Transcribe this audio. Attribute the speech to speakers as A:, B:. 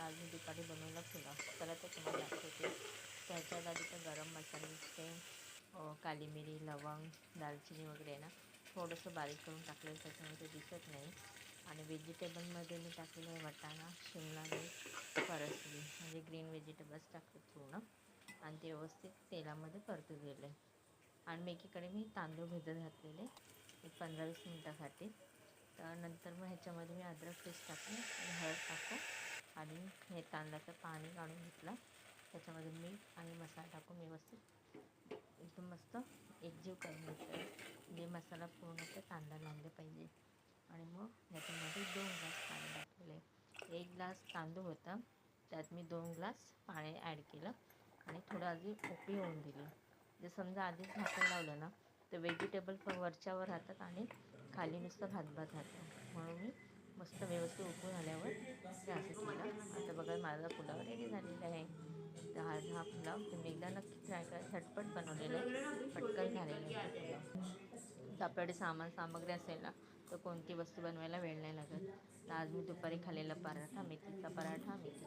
A: आज मी दुपारी बनवला पुलाव. चला तर तुम्हाला दाखवते. त्याच्यात आधी तर गरम मसाल्याचे काली मिरी, लवंग, दालचिनी वगैरे ना थोडंसं बारीक करून टाकलेलं, त्याच्यामध्ये दिसत नाही. आणि व्हेजिटेबलमध्ये मी टाकलेलं आहे वाटाणा, शिमला मिर्च, परसबी म्हणजे ग्रीन व्हेजिटेबल्स टाकले पूर्ण. आणि ते व्यवस्थित तेलामध्ये परतून गेले. आणि मी एकीकडे तांदूळ भिजत घातलेले एक 15-20 मिनटासाठी. तर नंतर मग ह्याच्यामध्ये मी अद्रक पेस्ट टाकली आणि हळद टाकून आणि हे तांदळाचं पाणी काढून घेतलं. त्याच्यामध्ये मीठ आणि मसाला टाकून व्यवस्थित एकदम मस्त एकजीव करून घेतलं. म्हणजे मसाला पूर्ण त्या तांदळाला लागले पाहिजे. आणि मग याच्यामध्ये 2 ग्लास पाणी टाकलेले. 1 ग्लास तांदूळ होता, त्यात मी 2 ग्लास पाणी ॲड केलं आणि थोडं आधी उकळी होऊन दिली. जर समजा आधीच झाकण लावलं ना तर व्हेजिटेबल वरच्यावर राहतात आणि खाली नुसतं भात राहतं. म्हणून मी मस्त व्यवस्थित उकळून आल्यावर ते असं केलं. आता बघा माझा पुलाव रेडी झालेला आहे. तर हा पुलाव तुम्ही एकदा नक्की ट्राय करा. झटपट बनवलेला आहे, पटकन झालेला आहे तो पुलाव. तर आपल्याकडे सामग्री असेल ना तर कोणती वस्तू बनवायला वेळ नाही लागत. तर आज मी दुपारी खाल्लेला पराठा, मेथीचा पराठा, मेथी